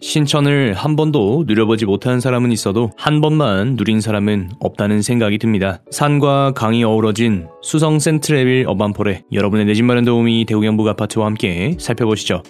신천을 한 번도 누려보지 못한 사람은 있어도 한 번만 누린 사람은 없다는 생각이 듭니다. 산과 강이 어우러진 수성 센트레빌 어반폴에 여러분의 내 집 마련 도우미 대구경북 아파트와 함께 살펴보시죠.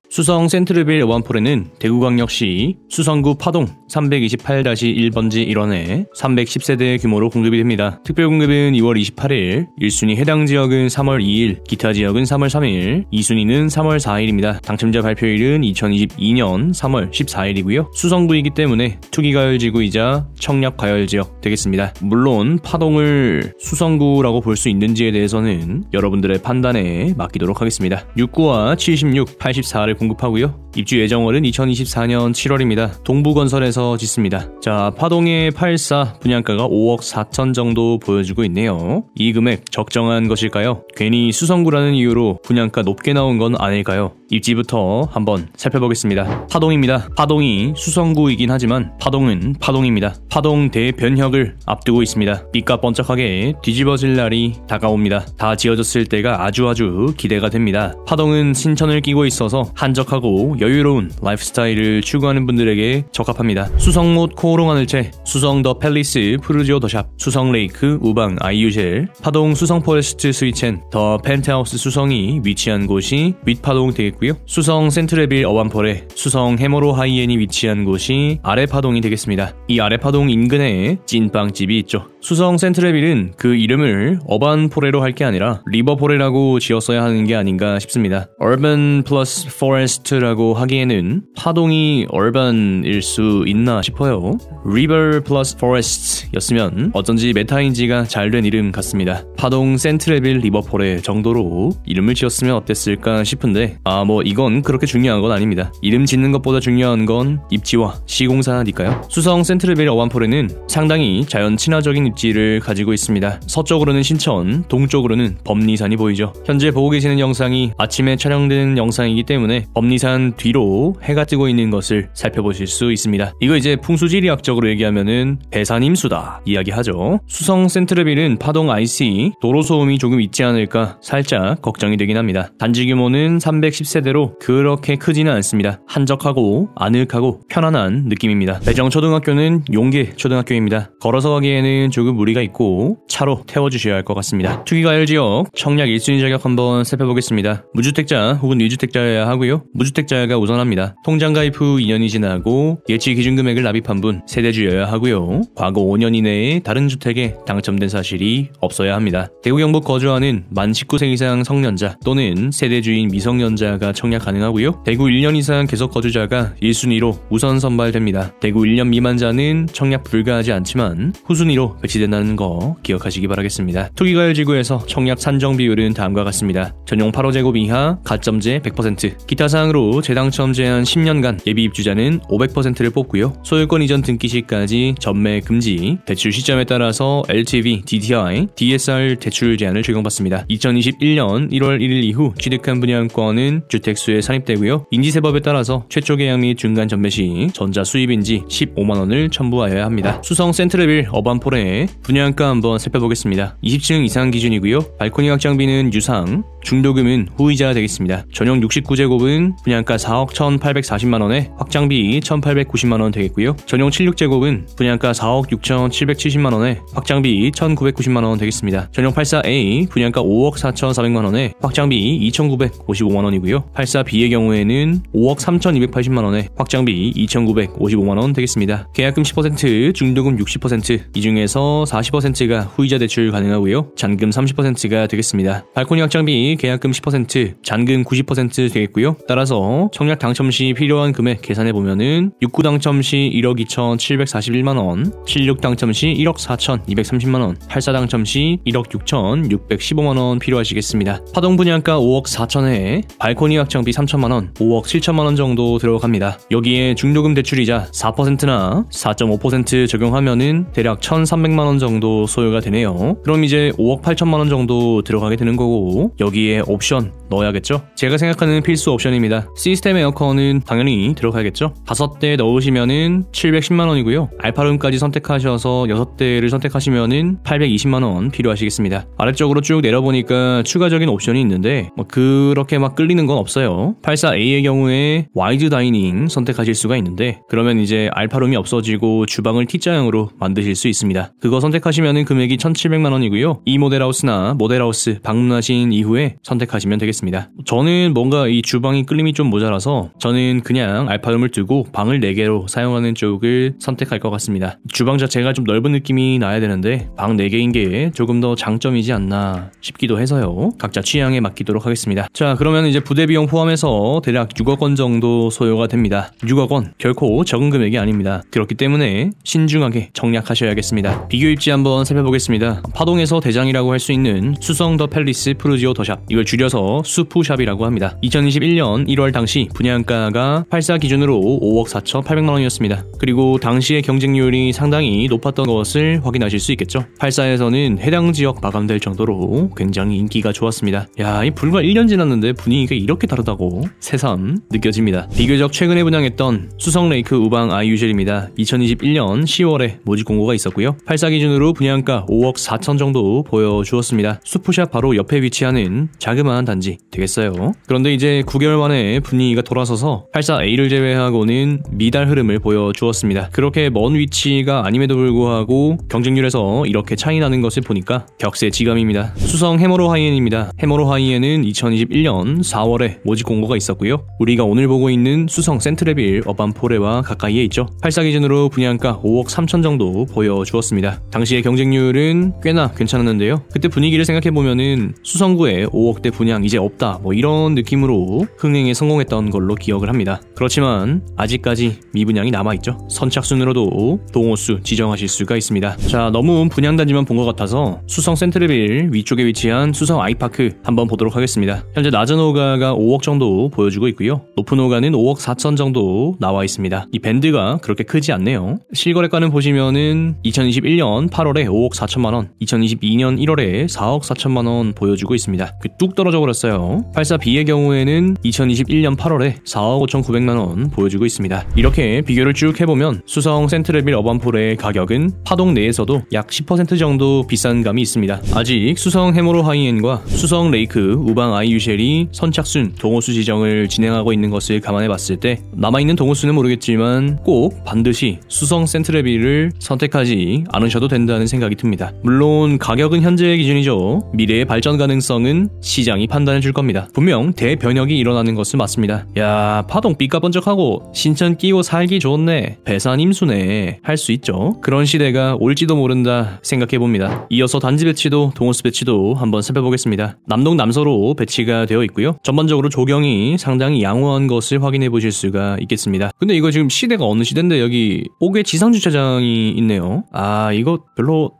수성 센트레빌 어반폴에는 대구광역시 수성구 파동 328-1번지 1원에 310세대 규모로 공급이 됩니다. 특별공급은 2월 28일, 1순위 해당 지역은 3월 2일, 기타 지역은 3월 3일, 2순위는 3월 4일입니다. 당첨자 발표일은 2022년 3월 14일이고요. 수성구이기 때문에 투기가열지구이자 청약과열지역 되겠습니다. 물론 파동을 수성구라고 볼 수 있는지에 대해서는 여러분들의 판단에 맡기도록 하겠습니다. 6구와 76, 84를 공급하고요. 입주 예정월은 2024년 7월입니다. 동부건설에서 짓습니다. 자, 파동의 84 분양가가 5억 4천 정도 보여주고 있네요. 이 금액 적정한 것일까요? 괜히 수성구라는 이유로 분양가 높게 나온 건 아닐까요? 입지부터 한번 살펴보겠습니다. 파동입니다. 파동이 수성구이긴 하지만 파동은 파동입니다. 파동 대변혁을 앞두고 있습니다. 빛과 번쩍하게 뒤집어질 날이 다가옵니다. 다 지어졌을 때가 아주 기대가 됩니다. 파동은 신천을 끼고 있어서 한적하고 여유로운 라이프스타일을 추구하는 분들에게 적합합니다. 수성못 코오롱 하늘채, 수성 더 팰리스 푸르지오 더샵, 수성 레이크 우방 아이유젤, 파동 수성 포레스트 스위첸, 더 펜트하우스 수성이 위치한 곳이 윗파동 되겠고요. 수성 센트레빌 어반폴에 수성 해머로 하이엔이 위치한 곳이 아래파동이 되겠습니다. 이 아래파동 인근에 찐빵집이 있죠. 수성 센트레빌은 그 이름을 어반폴에로 할 게 아니라 리버폴에라고 지었어야 하는 게 아닌가 싶습니다. Urban 플러스 Forest라고 하기에는 파동이 urban일 수 있나 싶어요. River 플러스 Forest 였으면 어쩐지 메타인지가 잘 된 이름 같습니다. 파동 센트레빌 리버폴에 정도로 이름을 지었으면 어땠을까 싶은데 이건 그렇게 중요한 건 아닙니다. 이름 짓는 것보다 중요한 건 입지와 시공사니까요. 수성 센트레빌 어반폴에는 상당히 자연 친화적인 입지를 가지고 있습니다. 서쪽으로는 신천, 동쪽으로는 법리산이 보이죠. 현재 보고 계시는 영상이 아침에 촬영된 영상이기 때문에 법리산 뒤로 해가 뜨고 있는 것을 살펴보실 수 있습니다. 이거 이제 풍수지리학적으로 얘기하면은 배산임수다 이야기하죠. 수성 센트레빌은 파동 IC 도로 소음이 조금 있지 않을까 살짝 걱정이 되긴 합니다. 단지 규모는 310세대로 그렇게 크지는 않습니다. 한적하고 아늑하고 편안한 느낌입니다. 배정초등학교는 용계 초등학교입니다. 걸어서 가기에는 조금 무리가 있고 차로 태워주셔야 할 것 같습니다. 투기과열지역 청약 1순위 자격 한번 살펴보겠습니다. 무주택자 혹은 위주택자여야 하고요. 무주택자가 우선합니다. 통장 가입 후 2년이 지나고 예치 기준 금액을 납입한 분 세대주여야 하고요. 과거 5년 이내에 다른 주택에 당첨된 사실이 없어야 합니다. 대구 경북 거주하는 만 19세 이상 성년자 또는 세대주인 미성년자가 청약 가능하고요. 대구 1년 이상 계속 거주자가 1순위로 우선 선발됩니다. 대구 1년 미만자는 청약 불가하지 않지만 후순위로 배치된다는 거 기억하시기 바라겠습니다. 투기과열지구에서 청약 산정 비율은 다음과 같습니다. 전용 8호제곱 이하 가점제 100%, 기타 사항으로 재당첨 제한 10년간 예비 입주자는 500%를 뽑고요. 소유권 이전 등기 시까지 전매 금지, 대출 시점에 따라서 LTV, DTI, DSR 대출 제한을 적용받습니다. 2021년 1월 1일 이후 취득한 분양권은 주택수에 산입되고요. 인지세법에 따라서 최초 계약 및 중간 전매 시 전자 수입인지 15만원을 첨부하여야 합니다. 수성 센트레빌 어반폴에 분양가 한번 살펴보겠습니다. 20층 이상 기준이고요. 발코니 확장비는 유상, 중도금은 후이자 되겠습니다. 전용 69제곱은 분양가 4억 1,840만원에 확장비 1,890만원 되겠고요. 전용 76제곱은 분양가 4억 6,770만원에 확장비 1,990만원 되겠습니다. 전용 84A 분양가 5억 4,400만원에 확장비 2,955만원이고요. 84B의 경우에는 5억 3,280만원에 확장비 2,955만원 되겠습니다. 계약금 10%, 중도금 60%, 이 중에서 40%가 후이자 대출 가능하고요. 잔금 30%가 되겠습니다. 발코니 확장비 계약금 10%, 잔금 90% 되겠고요. 따라서 청약 당첨 시 필요한 금액 계산해보면은 6구 당첨 시 1억 2,741만원, 76 당첨 시 1억 4,230만원, 84 당첨 시 1억 6,615만원 필요하시겠습니다. 파동 분양가 5억 4천에 발코니 확장비 3천만원, 5억 7천만원 정도 들어갑니다. 여기에 중도금 대출이자 4%나 4.5% 적용하면은 대략 1,300만원 정도 소요가 되네요. 그럼 이제 5억 8천만원 정도 들어가게 되는 거고, 여기 여기에 옵션 넣어야겠죠? 제가 생각하는 필수 옵션입니다. 시스템 에어컨은 당연히 들어가야겠죠? 5대 넣으시면은 710만원이고요. 알파룸까지 선택하셔서 6대를 선택하시면은 820만원 필요하시겠습니다. 아래쪽으로 쭉 내려보니까 추가적인 옵션이 있는데 그렇게 막 끌리는 건 없어요. 84A의 경우에 와이드 다이닝 선택하실 수가 있는데 그러면 이제 알파룸이 없어지고 주방을 T자형으로 만드실 수 있습니다. 그거 선택하시면은 금액이 1700만원이고요. 이 모델하우스나 모델하우스 방문하신 이후에 선택하시면 되겠습니다. 저는 뭔가 이 주방이 끌림이 좀 모자라서 저는 그냥 알파룸을 두고 방을 4개로 사용하는 쪽을 선택할 것 같습니다. 주방 자체가 좀 넓은 느낌이 나야 되는데 방 4개인 게 조금 더 장점이지 않나 싶기도 해서요. 각자 취향에 맡기도록 하겠습니다. 자, 그러면 이제 부대 비용 포함해서 대략 6억 원 정도 소요가 됩니다. 6억 원 결코 적은 금액이 아닙니다. 그렇기 때문에 신중하게 정략하셔야겠습니다. 비교 입지 한번 살펴보겠습니다. 파동에서 대장이라고 할 수 있는 수성 더 팰리스 프루지오 더샵, 이걸 줄여서 수푸샵이라고 합니다. 2021년 1월 당시 분양가가 84 기준으로 5억 4,800만원이었습니다. 그리고 당시의 경쟁률이 상당히 높았던 것을 확인하실 수 있겠죠. 84에서는 해당 지역 마감될 정도로 굉장히 인기가 좋았습니다. 야, 이 불과 1년 지났는데 분위기가 이렇게 다르다고 새삼 느껴집니다. 비교적 최근에 분양했던 수성 레이크 우방 아이유젤입니다. 2021년 10월에 모집 공고가 있었고요. 84 기준으로 분양가 5억 4천 정도 보여주었습니다. 수푸샵 바로 옆에 위치하는 자그마한 단지 되겠어요. 그런데 이제 9개월 만에 분위기가 돌아서서 84A를 제외하고는 미달 흐름을 보여주었습니다. 그렇게 먼 위치가 아님에도 불구하고 경쟁률에서 이렇게 차이 나는 것을 보니까 격세지감입니다. 수성 해머로 하이엔입니다. 해머로 하이엔은 2021년 4월에 모집 공고가 있었고요. 우리가 오늘 보고 있는 수성 센트레빌 어반포레와 가까이에 있죠. 84 기준으로 분양가 5억 3천 정도 보여주었습니다. 당시의 경쟁률은 꽤나 괜찮았는데요. 그때 분위기를 생각해보면은 수성구에 5억대 분양 이제 없다 뭐 이런 느낌으로 흥행에 성공했던 걸로 기억을 합니다. 그렇지만 아직까지 미분양이 남아있죠. 선착순으로도 동호수 지정하실 수가 있습니다. 자, 너무 분양단지만 본 것 같아서 수성 센트레빌 위쪽에 위치한 수성 아이파크 한번 보도록 하겠습니다. 현재 낮은 호가가 5억 정도 보여주고 있고요. 높은 호가는 5억 4천 정도 나와 있습니다. 이 밴드가 그렇게 크지 않네요. 실거래가는 보시면은 2021년 8월에 5억 4천만원, 2022년 1월에 4억 4천만원 보여주고 있습니다. 뚝 떨어져 버렸어요. 84B의 경우에는 2021년 8월에 4억 5,900만원 보여주고 있습니다. 이렇게 비교를 쭉 해보면 수성 센트레빌 어반폴의 가격은 파동 내에서도 약 10% 정도 비싼 감이 있습니다. 아직 수성 해머로 하이엔과 수성 레이크 우방 아이유쉘이 선착순 동호수 지정을 진행하고 있는 것을 감안해 봤을 때 남아있는 동호수는 모르겠지만 꼭 반드시 수성 센트레빌을 선택하지 않으셔도 된다는 생각이 듭니다. 물론 가격은 현재의 기준이죠. 미래의 발전 가능성은 시장이 판단해 줄 겁니다. 분명 대변혁이 일어나는 것은 맞습니다. 야, 파동 삐까번쩍하고 신천 끼고 살기 좋네, 배산 임수네 할 수 있죠. 그런 시대가 올지도 모른다 생각해 봅니다. 이어서 단지 배치도 동호수 배치도 한번 살펴보겠습니다. 남동 남서로 배치가 되어 있고요. 전반적으로 조경이 상당히 양호한 것을 확인해 보실 수가 있겠습니다. 근데 이거 지금 시대가 어느 시대인데 여기 옥외 지상주차장이 있네요. 아, 이거 별로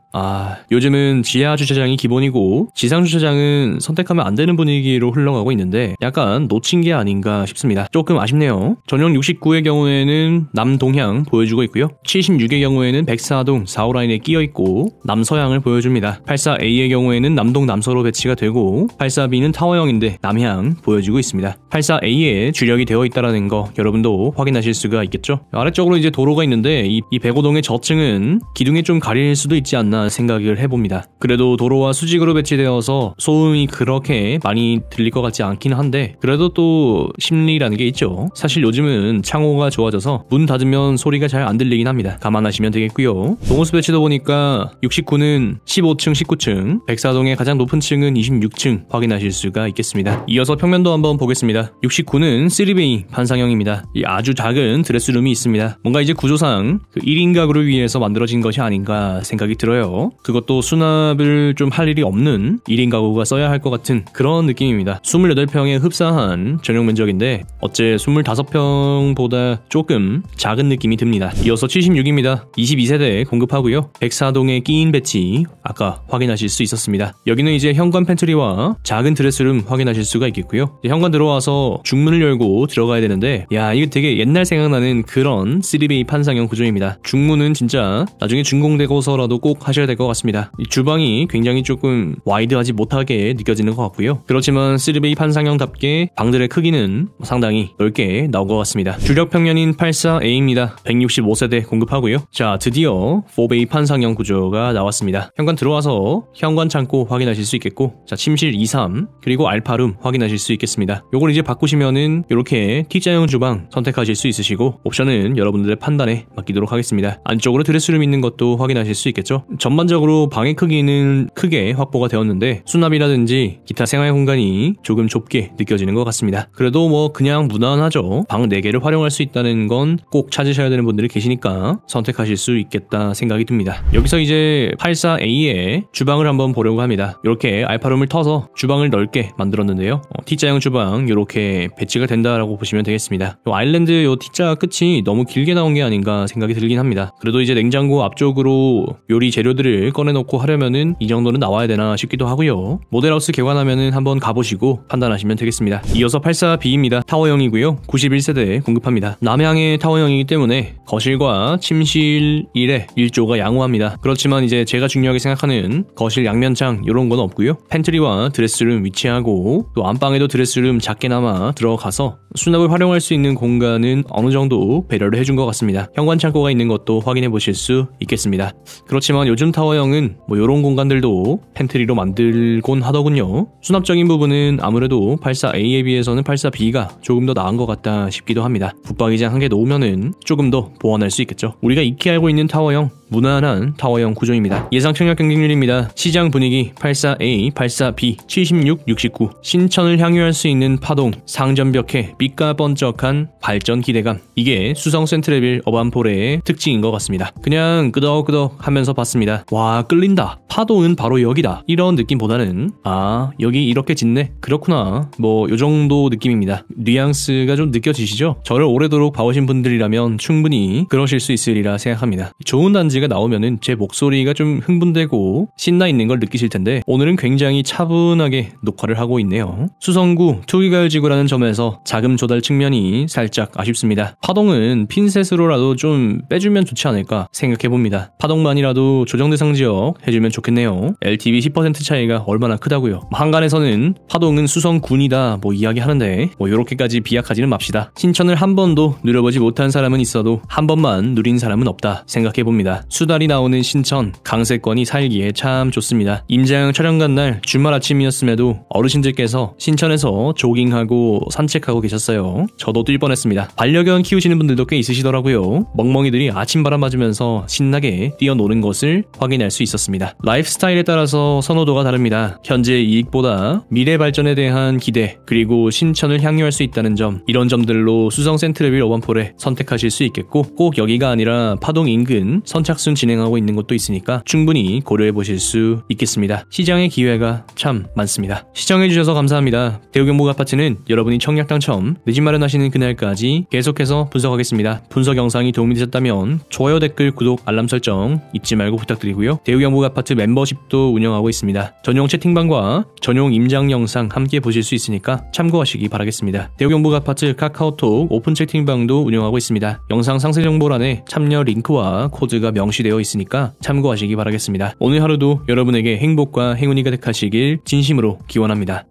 요즘은 지하 주차장이 기본이고 지상 주차장은 선택하면 안 되는 분위기로 흘러가고 있는데 약간 놓친 게 아닌가 싶습니다. 조금 아쉽네요. 전용 69의 경우에는 남동향 보여주고 있고요. 76의 경우에는 백사동 4호 라인에 끼어 있고 남서향을 보여줍니다. 84A의 경우에는 남동 남서로 배치가 되고 84B는 타워형인데 남향 보여주고 있습니다. 84A에 주력이 되어 있다는 거 여러분도 확인하실 수가 있겠죠. 아래쪽으로 이제 도로가 있는데 이 105동의 저층은 기둥에 좀 가릴 수도 있지 않나 생각을 해봅니다. 그래도 도로와 수직으로 배치되어서 소음이 그렇게 많이 들릴 것 같지 않긴 한데 그래도 또 심리라는 게 있죠. 사실 요즘은 창호가 좋아져서 문 닫으면 소리가 잘 안 들리긴 합니다. 감안하시면 되겠고요. 동호수 배치도 보니까 69는 15층, 19층, 백사동의 가장 높은 층은 26층 확인하실 수가 있겠습니다. 이어서 평면도 한번 보겠습니다. 69는 3베이 판상형입니다. 이 아주 작은 드레스룸이 있습니다. 뭔가 이제 구조상 1인 가구를 위해서 만들어진 것이 아닌가 생각이 들어요. 그것도 수납을 좀 할 일이 없는 1인 가구가 써야 할 것 같은 그런 느낌입니다. 28평에 흡사한 전용 면적인데 어째 25평보다 조금 작은 느낌이 듭니다. 이어서 76입니다. 22세대 공급하고요. 백사동의 끼인 배치 아까 확인하실 수 있었습니다. 여기는 이제 현관 팬트리와 작은 드레스룸 확인하실 수가 있겠고요. 현관 들어와서 중문을 열고 들어가야 되는데 야, 이거 되게 옛날 생각나는 그런 3베이 판상형 구조입니다. 중문은 진짜 나중에 준공되고서라도 꼭 하셔야 찾으셔야 될 것 같습니다. 이 주방이 굉장히 조금 와이드하지 못하게 느껴지는 것 같고요. 그렇지만 3베이 판상형답게 방들의 크기는 상당히 넓게 나온 것 같습니다. 주력 평면인 84A입니다. 165세대 공급하고요. 자, 드디어 4베이 판상형 구조가 나왔습니다. 현관 들어와서 현관 창고 확인하실 수 있겠고, 자, 침실 2, 3 그리고 알파룸 확인하실 수 있겠습니다. 요걸 이제 바꾸시면은 이렇게 T자형 주방 선택하실 수 있으시고, 옵션은 여러분들의 판단에 맡기도록 하겠습니다. 안쪽으로 드레스룸 있는 것도 확인하실 수 있겠죠. 전반적으로 방의 크기는 크게 확보가 되었는데 수납이라든지 기타 생활 공간이 조금 좁게 느껴지는 것 같습니다. 그래도 뭐 그냥 무난하죠. 방 4개를 활용할 수 있다는 건 꼭 찾으셔야 되는 분들이 계시니까 선택하실 수 있겠다 생각이 듭니다. 여기서 이제 84A의 주방을 한번 보려고 합니다. 이렇게 알파룸을 터서 주방을 넓게 만들었는데요. T자형 주방 이렇게 배치가 된다라고 보시면 되겠습니다. 요 아일랜드 요 T자 끝이 너무 길게 나온 게 아닌가 생각이 들긴 합니다. 그래도 이제 냉장고 앞쪽으로 요리 재료들을 꺼내놓고 하려면은 이 정도는 나와야 되나 싶기도 하고요. 모델하우스 개관하면은 한번 가보시고 판단하시면 되겠습니다. 이어서 84B입니다. 타워형이고요. 91세대에 공급합니다. 남향의 타워형이기 때문에 거실과 침실 1에 1조가 양호합니다. 그렇지만 이제 제가 중요하게 생각하는 거실 양면창 이런 건 없고요. 팬트리와 드레스룸 위치하고 또 안방에도 드레스룸 작게나마 들어가서 수납을 활용할 수 있는 공간은 어느 정도 배려를 해준 것 같습니다. 현관 창고가 있는 것도 확인해 보실 수 있겠습니다. 그렇지만 요즘 타워형은 뭐 이런 공간들도 팬트리로 만들곤 하더군요. 수납적인 부분은 아무래도 84A에 비해서는 84B가 조금 더 나은 것 같다 싶기도 합니다. 붙박이장 한 개 놓으면은 조금 더 보완할 수 있겠죠. 우리가 익히 알고 있는 타워형, 무난한 타워형 구조입니다. 예상 청약 경쟁률입니다. 시장 분위기 84A, 84B, 76, 69 신천을 향유할 수 있는 파동, 상전벽해, 빛과 번쩍한 발전 기대감, 이게 수성 센트레빌 어반포레의 특징인 것 같습니다. 그냥 끄덕끄덕 하면서 봤습니다. 와, 끌린다, 파동은 바로 여기다, 이런 느낌보다는 아, 여기 이렇게 짓네, 그렇구나, 뭐 요정도 느낌입니다. 뉘앙스가 좀 느껴지시죠? 저를 오래도록 봐오신 분들이라면 충분히 그러실 수 있으리라 생각합니다. 좋은 단지가 나오면은 제 목소리가 좀 흥분되고 신나 있는 걸 느끼실 텐데 오늘은 굉장히 차분하게 녹화를 하고 있네요. 수성구 투기가열지구라는 점에서 자금 조달 측면이 살짝 아쉽습니다. 파동은 핀셋으로라도 좀 빼주면 좋지 않을까 생각해봅니다. 파동만이라도 조정 대상 지역 해주면 좋겠네요. LTV 10% 차이가 얼마나 크다고요. 한간에서는 파동은 수성군이다 뭐 이야기하는데 뭐 요렇게까지 비약하지는 맙시다. 신천을 한 번도 누려보지 못한 사람은 있어도 한 번만 누린 사람은 없다 생각해봅니다. 수달이 나오는 신천, 강세권이 살기에 참 좋습니다. 임장 촬영 간 날 주말 아침이었음에도 어르신들께서 신천에서 조깅하고 산책하고 계셨어요. 저도 뛸 뻔했습니다. 반려견 키우시는 분들도 꽤 있으시더라고요. 멍멍이들이 아침바람 맞으면서 신나게 뛰어노는 것을 확인할 수 있었습니다. 라이프 스타일에 따라서 선호도가 다릅니다. 현재 이익보다 미래 발전에 대한 기대, 그리고 신천을 향유할 수 있다는 점, 이런 점들로 수성 센트레빌 어반폴에 선택하실 수 있겠고, 꼭 여기가 아니라 파동 인근 선착순 진행하고 있는 곳도 있으니까 충분히 고려해 보실 수 있겠습니다. 시장의 기회가 참 많습니다. 시청해주셔서 감사합니다. 대우경북 아파트는 여러분이 청약 당첨, 내 집 마련하시는 그날까지 계속해서 분석하겠습니다. 분석 영상이 도움이 되셨다면 좋아요, 댓글, 구독, 알람 설정 잊지 말고 부탁드리고요. 대우경북 아파트 멤버십도 운영하고 있습니다. 전용 채팅방과 전용 임장 영상 함께 보실 수 있으니까 참고하시기 바라겠습니다. 대우경북 아파트 카카오톡 오픈 채팅방도 운영하고 있습니다. 영상 상세 정보란에 참여 링크와 코드가 명시되어 있으니까 참고하시기 바라겠습니다. 오늘 하루도 여러분에게 행복과 행운이 가득하시길 진심으로 기원합니다.